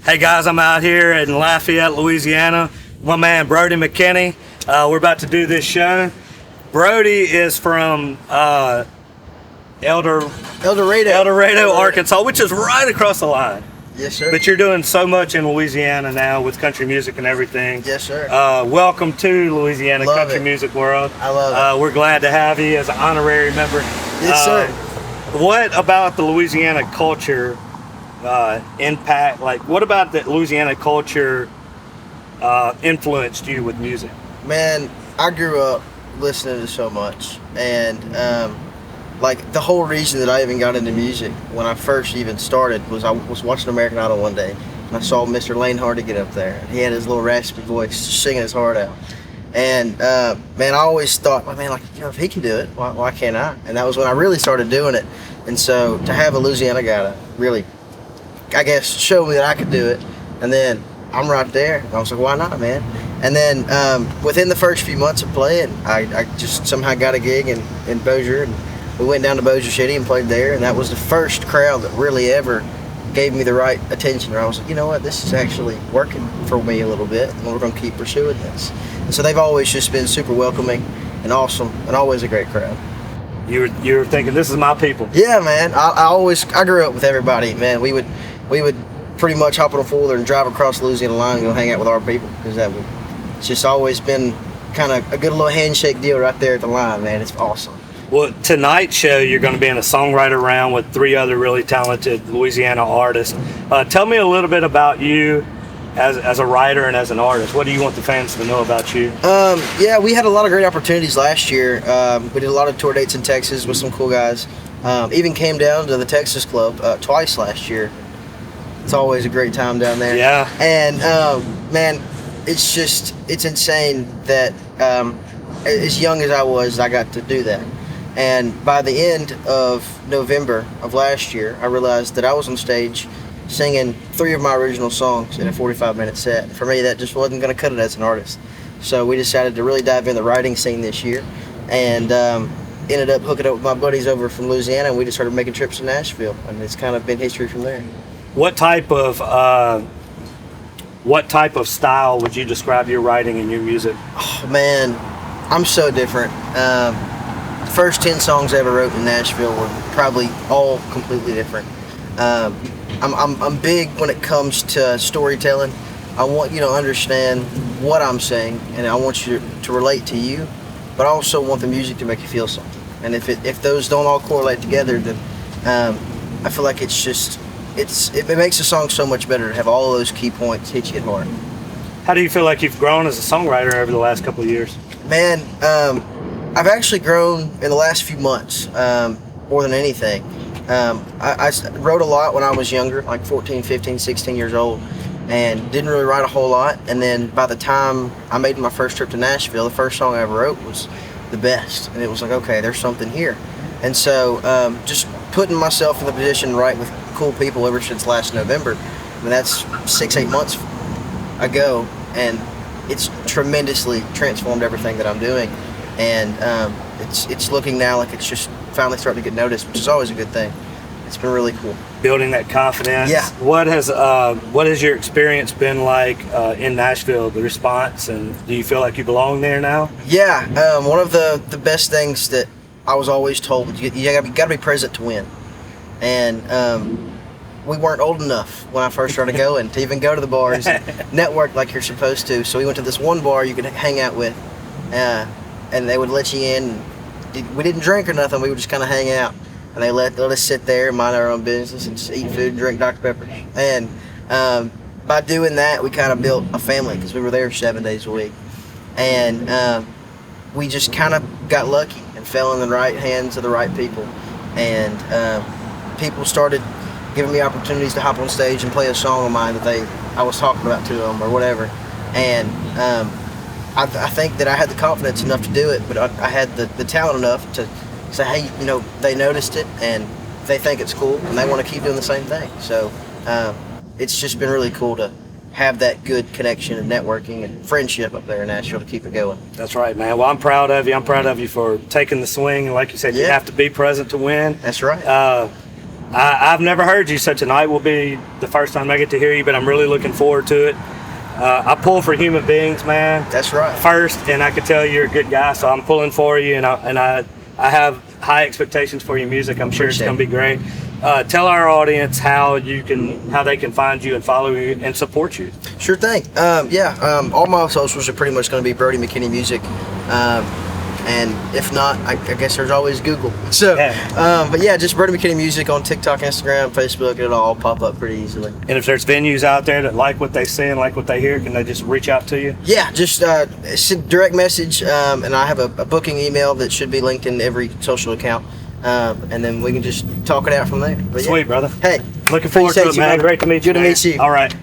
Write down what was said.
Hey guys, I'm out here in Lafayette, Louisiana. My man Brody McKinney. We're about to do this show. Brody is from El Dorado, Arkansas, which is right across the line. Yes, sir. But you're doing so much in Louisiana now with country music and everything. Yes, sir. Welcome to Louisiana Country Music World. I love it. We're glad to have you as an honorary member. Yes, sir. What about the Louisiana culture impact? Like, what about the Louisiana culture influenced you with music? Man, I grew up listening to so much, and like the whole reason that I even got into music when I first even started was I was watching American Idol one day, and I saw Mr. Lane Hardy get up there, and he had his little raspy voice singing his heart out. And man, I always thought, well, man, like, you know, if he can do it, why can't I? And that was when I really started doing it. And so to have a Louisiana guy to really, I guess, show me that I could do it, and then I'm right there. I was like, why not, man? And then within the first few months of playing, I just somehow got a gig in Bossier, and we went down to Bossier City and played there, and that was the first crowd that really ever gave me the right attention, where I was like, you know what, this is actually working for me a little bit, and we're going to keep pursuing this. And so they've always just been super welcoming and awesome, and always a great crowd. You were thinking, this is my people. Yeah, man. I grew up with everybody, man. We would pretty much hop on a four-wheeler and drive across the Louisiana line and go hang out with our people, because it's just always been kind of a good little handshake deal right there at the line, man. It's awesome. Well, tonight's show, you're going to be in a songwriter round with 3 other really talented Louisiana artists. Tell me a little bit about you as a writer and as an artist. What do you want the fans to know about you? Yeah, we had a lot of great opportunities last year. We did a lot of tour dates in Texas with some cool guys. Even came down to the Texas Club twice last year. It's always a great time down there. Yeah. And man, it's insane that as young as I was, I got to do that. And by the end of November of last year, I realized that I was on stage singing 3 of my original songs in a 45-minute set. For me, that just wasn't going to cut it as an artist. So we decided to really dive in the writing scene this year, and ended up hooking up with my buddies over from Louisiana, and we just started making trips to Nashville, and it's kind of been history from there. What type of style would you describe your writing and your music? Oh man, I'm so different. The first 10 songs I ever wrote in Nashville were probably all completely different. I'm big when it comes to storytelling. I want you to understand what I'm saying, and I want you to relate to you, but I also want the music to make you feel something. And if those don't all correlate together, then I feel like it makes a song so much better to have all of those key points hit you at heart. How do you feel like you've grown as a songwriter over the last couple of years? Man, I've actually grown in the last few months more than anything. I wrote a lot when I was younger, like 14, 15, 16 years old, and didn't really write a whole lot. And then by the time I made my first trip to Nashville, the first song I ever wrote was the best. And it was like, okay, there's something here. And so just putting myself in the position to write with cool people ever since last November, I mean, that's 6-8 months ago, and it's tremendously transformed everything that I'm doing. And it's looking now like it's just finally starting to get noticed, which is always a good thing. It's been really cool. Building that confidence. Yeah. What has your experience been like in Nashville, the response, and do you feel like you belong there now? Yeah. One of the best things that I was always told, you got to be present to win. And we weren't old enough when I first started going to even go to the bars and network like you're supposed to. So we went to this one bar you could hang out with, and they would let you in. We didn't drink or nothing. We would just kind of hang out, and they let us sit there and mind our own business and just eat food and drink Dr. Pepper. And by doing that, we kind of built a family, because we were there 7 days a week. And we just kind of got lucky and fell in the right hands of the right people. And people started giving me opportunities to hop on stage and play a song of mine that I was talking about to them or whatever. And I think that I had the confidence enough to do it, but I had the talent enough to say, hey, you know, they noticed it and they think it's cool and they want to keep doing the same thing. So it's just been really cool to have that good connection and networking and friendship up there in Nashville to keep it going. That's right, man. Well, I'm proud of you. I'm proud of you for taking the swing. Like you said, you have to be present to win. That's right. I've never heard you, so tonight will be the first time I get to hear you, but I'm really looking forward to it. I pull for human beings, man. That's right. First, and I can tell you're a good guy, so I'm pulling for you, and I have high expectations for your music. I'm sure it's going to be great. Tell our audience how they can find you and follow you and support you. Sure thing. All my socials are pretty much going to be Brody McKinney Music. And if not, I guess there's always Google. So, but yeah, just Brody McKinney Music on TikTok, Instagram, Facebook. It'll all pop up pretty easily. And if there's venues out there that like what they see and like what they hear, can they just reach out to you? Yeah, just send direct message, and I have a booking email that should be linked in every social account. And then we can just talk it out from there. But Sweet, brother. Hey, looking forward to it, man. brother. Great to meet you. Good to meet you. All right.